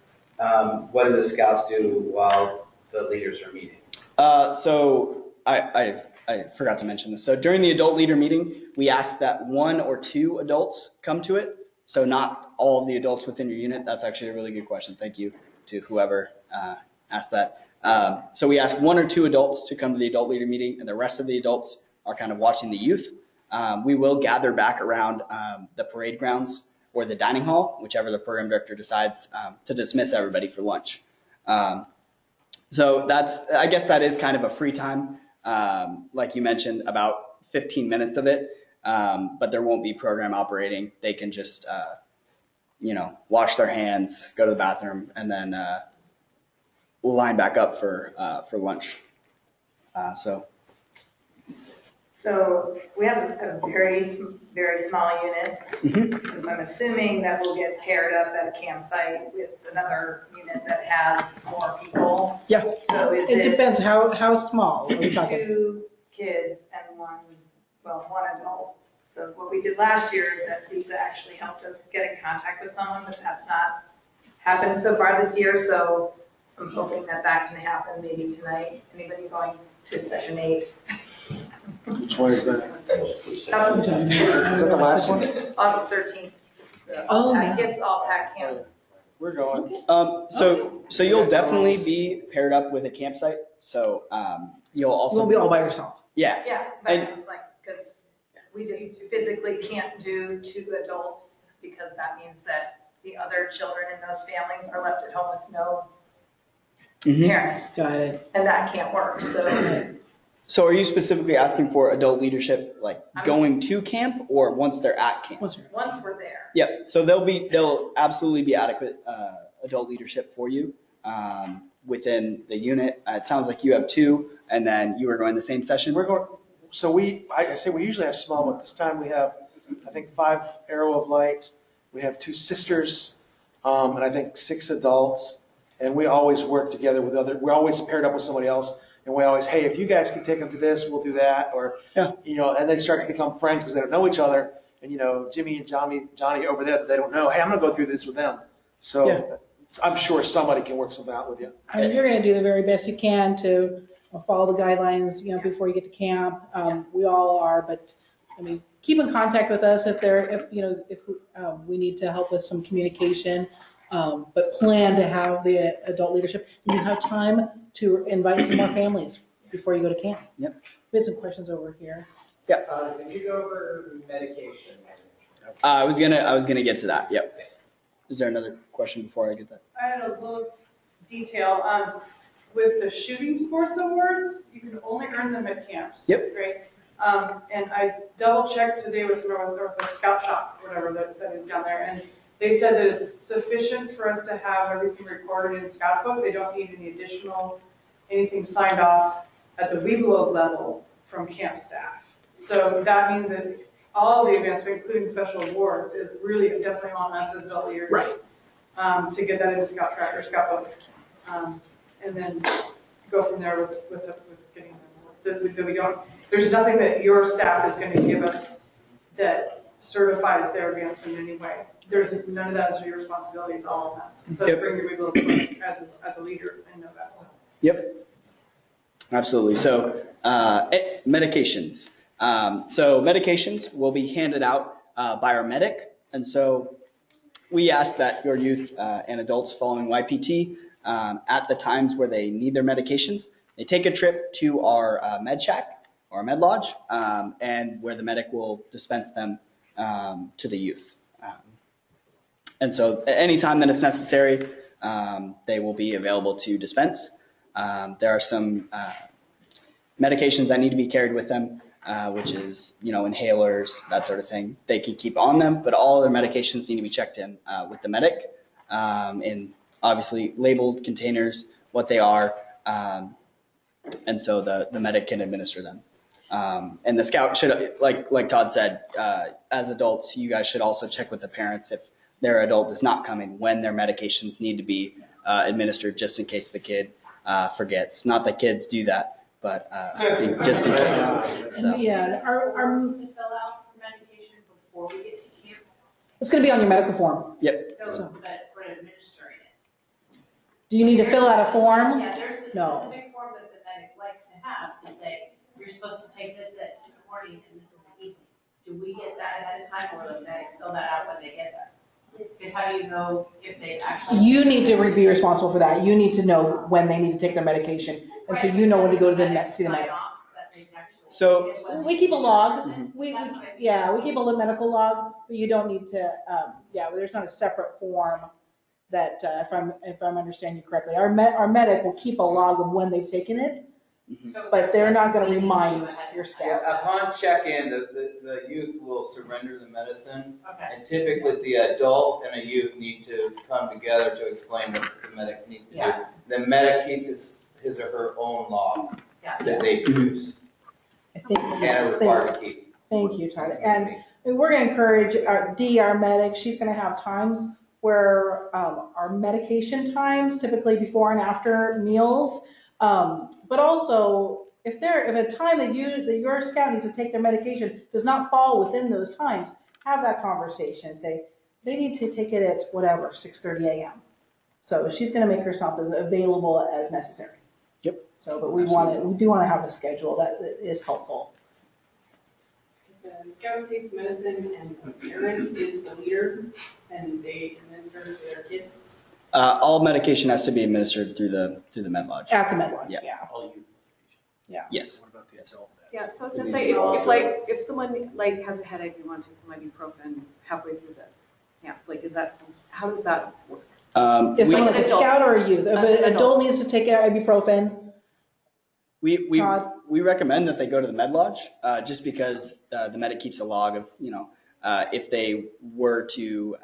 What do the scouts do while the leaders are meeting? So I forgot to mention this. So during the adult leader meeting, we ask that 1 or 2 adults come to it. So not all of the adults within your unit. That's actually a really good question. Thank you to whoever asked that. So we ask 1 or 2 adults to come to the adult leader meeting, and the rest of the adults are kind of watching the youth. We will gather back around the parade grounds or the dining hall, whichever the program director decides, to dismiss everybody for lunch. So I guess that is kind of a free time. Like you mentioned, about 15 minutes of it, but there won't be program operating. They can just, wash their hands, go to the bathroom, and then line back up for lunch. So we have a very, very small unit. So I'm assuming that we'll get paired up at a campsite with another unit that has more people. Yeah. So is It it depends, how small are we talking? 2 kids and one adult? So what we did last year is that Lisa actually helped us get in contact with someone, but that's not happened so far this year. So I'm hoping that can happen maybe tonight. Anybody going to session 8? Which one is that? Is that the last one? August 13th. Oh, yeah. It's all packed camp. We're going. So you'll definitely be paired up with a campsite. So you'll You also won't be all by yourself. Yeah. Yeah, but because we just physically can't do 2 adults because that means that the other children in those families are left at home with no parent, Got it. and that can't work. So are you specifically asking for adult leadership, like going to camp, or once they're at camp? Once we're there. Yep. So they'll absolutely be adequate adult leadership for you within the unit. It sounds like you have 2, and then you are going the same session. We're going, so I say we usually have small, but this time we have, I think, 5 Arrow of Light. We have 2 sisters, and I think 6 adults. And we always work together with we're always paired up with somebody else. And we always, hey, if you guys can take them to this, we'll do that. Or, and they start to become friends because they don't know each other. And, Jimmy and Johnny over there, they don't know, hey, I'm going to go through this with them. So I'm sure somebody can work something out with you. I mean, you're going to do the very best you can to follow the guidelines, before you get to camp. We all are, but I mean, keep in contact with us if we need to help with some communication. But plan to have the adult leadership. You have time to invite some more families before you go to camp. Yep. We had some questions over here. Yep. Did you go over medication? I was gonna get to that. Yep. Is there another question before I get that? I had a little detail. With the shooting sports awards, you can only earn them at camps. Yep. Right? And I double checked today with the scout shop, whatever that is down there, and they said that it's sufficient for us to have everything recorded in Scout Book. They don't need anything signed off at the Webelos level from camp staff. So that means that all the advancement, including special awards, is really definitely on us as adult leaders. Right. To get that into Scout Track or Scout Book. And then go from there with getting the awards. So there's nothing that your staff is going to give us that certifies their advancement in any way. There's none of that is your responsibility. It's all on us. So bring your Webelos as a leader and know that stuff. Yep. Absolutely. So medications. So medications will be handed out by our medic. And so we ask that your youth and adults following YPT at the times where they need their medications, they take a trip to our med shack or med lodge and where the medic will dispense them to the youth. And so at any time that it's necessary, they will be available to dispense. There are some medications that need to be carried with them, which is, inhalers, that sort of thing. They can keep on them, but all their medications need to be checked in with the medic in obviously labeled containers, what they are, and so the medic can administer them. And the scout should, like Todd said, as adults, you guys should also check with the parents if their adult is not coming when their medications need to be administered, just in case the kid forgets. Not that kids do that, but just in case. So. Yeah, Are we supposed to fill out medication before we get to camp? it's going to be on your medical form. Yep. No, but we're administering it. Do you need to fill out a form? Yeah, there's the No. specific form that the medic likes to have to say, you're supposed to take this at 2 in the morning and this in the evening. Do we get that ahead of time, or will the medic fill that out when they get there? Because how do you know if they actually? You need to be responsible for that. You need to know when they need to take their medication. And so you know when to go to see the medic. So We keep a log. We keep a medical log, but you don't need to, there's not a separate form that if I'm understanding you correctly, our medic will keep a log of when they've taken it, but they're not going to remind your Yeah, scout. upon check-in, the youth will surrender the medicine. Okay. And typically, the adult and a youth need to come together to explain what the medic needs to do. Yeah. The medic keeps his or her own log Yeah. that they produce I think and are required to keep. Thank you, Todd. And we're going to encourage our medic, she's going to have times where our medication times, typically before and after meals, but also if a time that your scout needs to take their medication does not fall within those times, have that conversation. Say, they need to take it at whatever, 6:30 a.m. So she's going to make herself as available as necessary. Yep. So, but we do want to have a schedule that is helpful. The scout takes medicine and a parent is the leader and they administer to their kid. All medication has to be administered through the med lodge. At the med lodge, Yeah. yeah. Yeah. Yes. What about the adult meds? Yeah, so I was gonna say, if someone like has a headache, you want to take some ibuprofen halfway through the camp, like how does that work? If someone like a adult. scout or a youth, if An an adult. adult needs to take ibuprofen, Todd? We recommend that they go to the med lodge, just because the medic keeps a log of, if they were to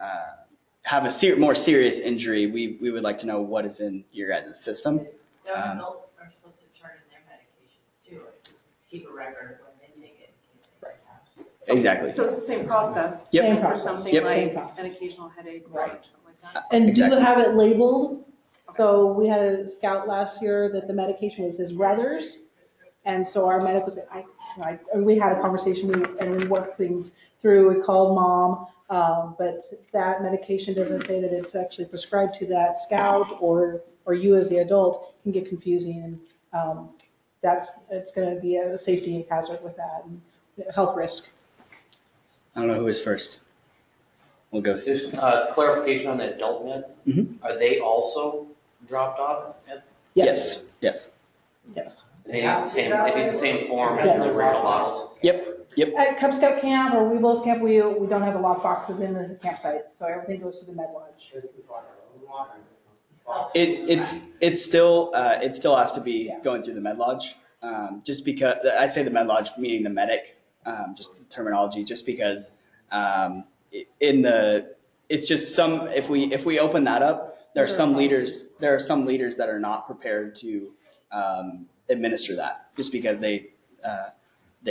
have a more serious injury, we would like to know what is in your guys' system. Young adults are supposed to turn in their medications too, like, keep a record of when they take it in case they have. Exactly. So it's the same process? Yep. Same For process. something Yep. Same like process. an occasional headache, or Right. something like that? and Exactly. do have it labeled. So we had a scout last year that the medication was his brother's. And so our medic was, we had a conversation and we worked things through. We called mom, but that medication doesn't say that it's actually prescribed to that scout or you as the adult can get confusing. And it's going to be a safety hazard with that and health risk. I don't know who is first. We'll go. Just clarification on the adult meds. Mhm. Are they also dropped off? Yes. Yes. Yes. They need the same form as the original bottles? Yep. At Cub Scout camp or Weeblos camp, we don't have a lot of boxes in the campsites, so everything goes to the med lodge. It still has to be going through the med lodge. Just because I say the med lodge, meaning the medic, just terminology, just because it's just if we open that up, there are some leaders that are not prepared to administer that just because they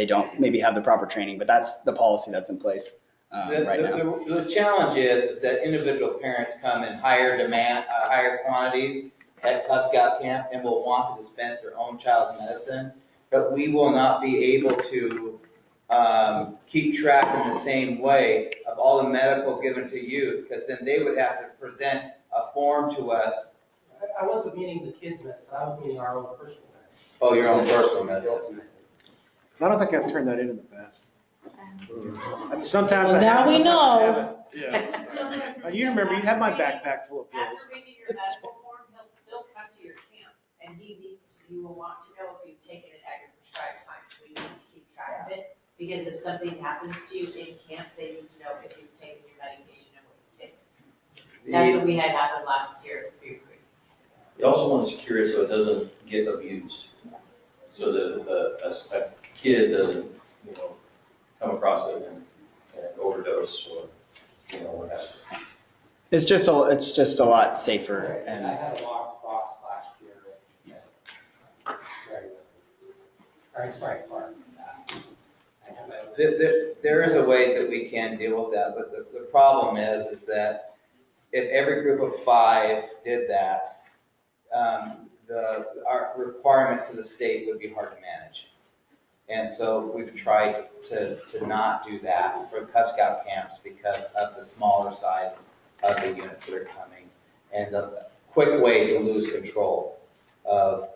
don't maybe have the proper training, but that's the policy that's in place right now. The challenge is that individual parents come in higher quantities at Cub Scout camp and will want to dispense their own child's medicine, but we will not be able to keep track in the same way of all the medical given to youth, because then they would have to present a form to us. I wasn't meaning the kids' medicine, I was meaning our own personal medicine. Oh, your own personal medicine. I don't think I've turned that in the past. I mean, sometimes I Now have, we sometimes I know. haven't. Yeah. You remember, you had my backpack full of pills. After reading your medical form, he'll still come to your camp, and you will want to know if you've taken it at your prescribed time, so you need to keep track of it, because if something happens to you in camp, they need to know if you've taken your medication and what you've taken. That's what we had happen last year at Beer Creek. You also want to secure it so it doesn't get abused, so that a kid doesn't, come across it and overdose or, what have you. It's just a lot safer. And I had a locked box last year. There is a way that we can deal with that, but the problem is that if every group of 5 did that, our requirement to the state would be hard to manage. And so we've tried to not do that for Cub Scout camps because of the smaller size of the units that are coming and the quick way to lose control of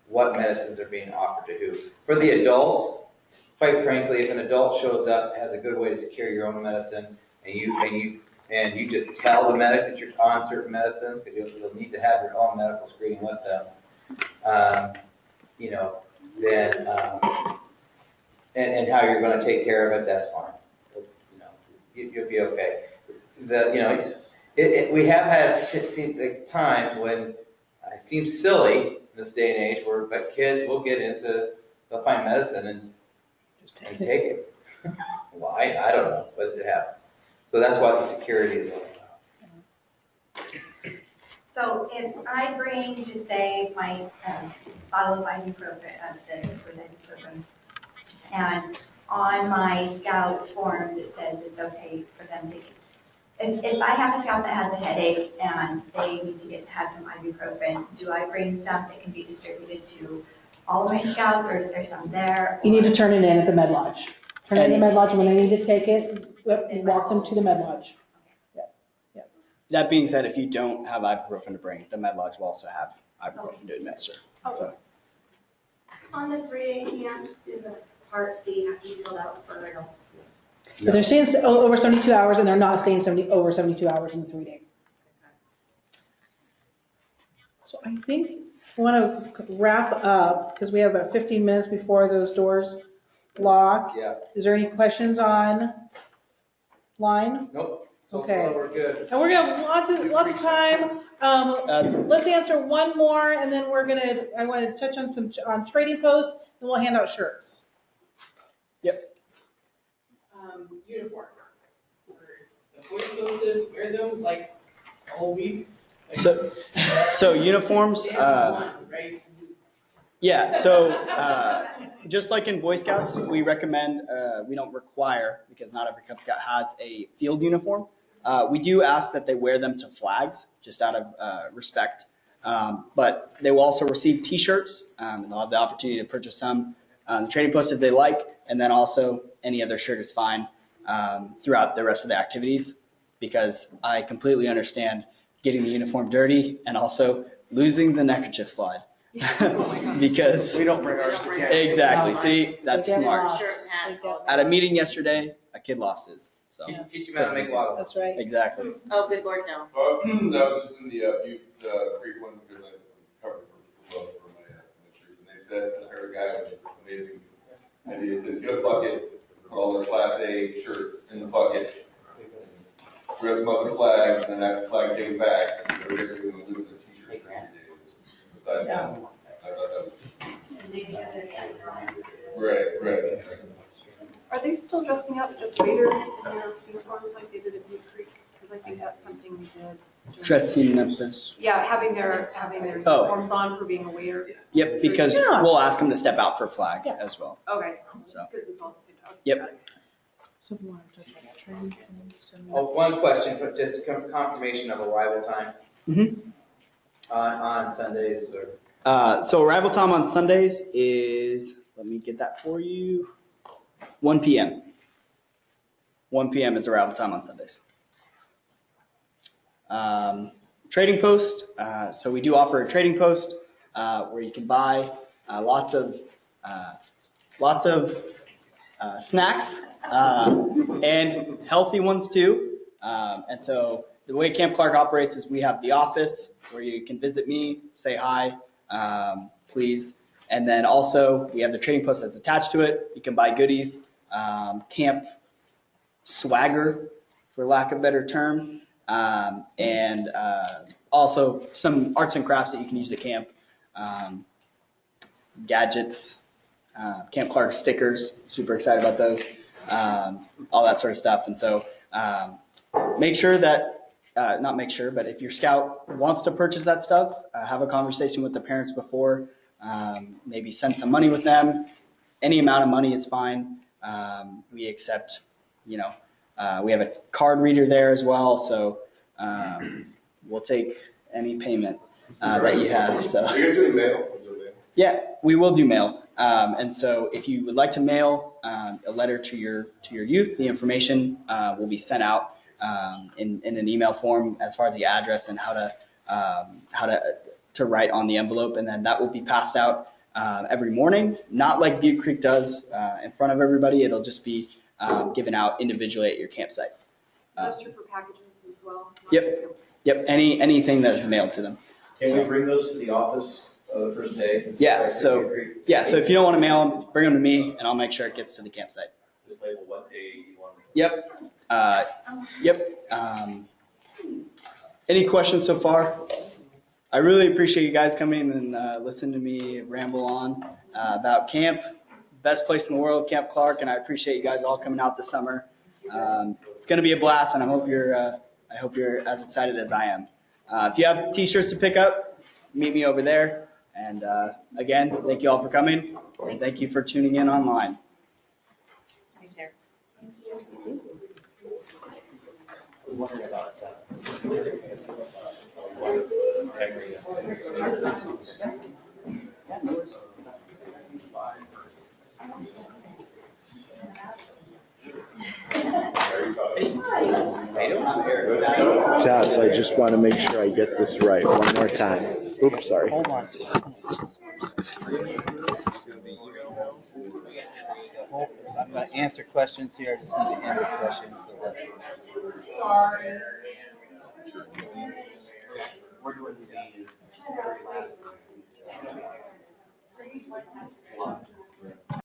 what medicines are being offered to who. For the adults, quite frankly, if an adult shows up, has a good way to secure your own medicine, and you just tell the medic that you're on certain medicines, because you'll need to have your own medical screening with them, then and how you're going to take care of it, that's fine. You'll be okay. We have had, it seems like times when it seems silly in this day and age but kids will get into, they'll find medicine and take it. Why? I don't know, but it happens. So that's what the security is all about. So if I bring, just say, my bottle of ibuprofen, and on my Scouts forms, it says it's okay for them to, if I have a Scout that has a headache and they need to have some ibuprofen, do I bring some that can be distributed to all of my Scouts, or is there some there? You need to turn it in at the Med Lodge. Turn it in the Med Lodge when they need to take it, walk them to the Med Lodge. That being said, if you don't have ibuprofen to bring, the Med Lodge will also have ibuprofen to administer. So, On the 3-day camps, is the Part C have to be filled out for adults? But they're staying over 72 hours, and they're not staying over 72 hours in the 3-day. So I think I want to wrap up, because we have about 15 minutes before those doors lock. Yeah. Is there any questions on line? Nope. Okay. We're good. And we're gonna have lots of time. Let's answer one more, and then I want to touch on trading posts, and we'll hand out shirts. Uniforms. The boys supposed to wear them like all week? so uniforms, Right? yeah, so just like in Boy Scouts, we recommend, we don't require, because not every Cub Scout has a field uniform. We do ask that they wear them to flags, just out of respect. But they will also receive T-shirts, and they'll have the opportunity to purchase some on the trading post if they like, and then also any other shirt is fine throughout the rest of the activities, because I completely understand getting the uniform dirty and also losing the neckerchief slide. Because We don't bring ours to camp. exactly, see, that's They get smart. lost. At a meeting yesterday, a kid lost his. So Teach them how to make water. That's right. exactly. Oh, good Lord, no. That was just in the Butte Creek one, because I covered for both for my ministries, and they said, I heard a guy with amazing idea, he said, get a bucket, put all their Class A shirts in the bucket, dress them up in flags, and then have the flag taken back, and they're basically going to lose their t-shirts for 3 days. Besides that, I thought that was. Right. Are they still dressing up as waiters in their uniforms like they did at Butte Creek? Because I think that's something we did. Dressing up as. Yeah, having their Oh. uniforms on for being a waiter. Yep, because Yeah. we'll ask them to step out for a flag as well. Okay, So. just because it's all the same. Okay, Yep. got it. So we want to talk about trading posts and- One question, but just a confirmation of arrival time on Sundays or. So arrival time on Sundays is, let me get that for you, 1 p.m. 1 p.m. is arrival time on Sundays. Trading post, so we do offer a trading post where you can buy lots of snacks and healthy ones too. And so the way Camp Clark operates is we have the office where you can visit me, say hi, please. And then also we have the trading post that's attached to it. You can buy goodies, camp swagger, for lack of a better term, and also some arts and crafts that you can use at camp, gadgets, Camp Clark stickers, super excited about those, all that sort of stuff. And so make sure that, not make sure, but if your scout wants to purchase that stuff, have a conversation with the parents before, maybe send some money with them. Any amount of money is fine. We accept, we have a card reader there as well, so we'll take any payment that you have. So. Are you guys doing mail? Is there mail? Yeah, we will do mail. And so if you would like to mail a letter to your youth, the information will be sent out in an email form as far as the address and how to write on the envelope, and then that will be passed out every morning. Not like Butte Creek does in front of everybody. It'll just be given out individually at your campsite. That's true for packages as well. Yep. Anything that is mailed to them. Can we bring those to the office the first day? Yeah. So if you don't want to mail them, bring them to me, and I'll make sure it gets to the campsite. Just label what day you want. Yep. Any questions so far? I really appreciate you guys coming and listening to me ramble on about camp. Best place in the world, Camp Clark, and I appreciate you guys all coming out this summer. It's going to be a blast, and I hope you're as excited as I am. If you have t-shirts to pick up, meet me over there. And again, thank you all for coming, and thank you for tuning in online. Thanks, Eric. Josh, I just want to make sure I get this right one more time. Oops, sorry. Hold on. I'm going to answer questions here. I just need to end the session. Sorry. We're doing the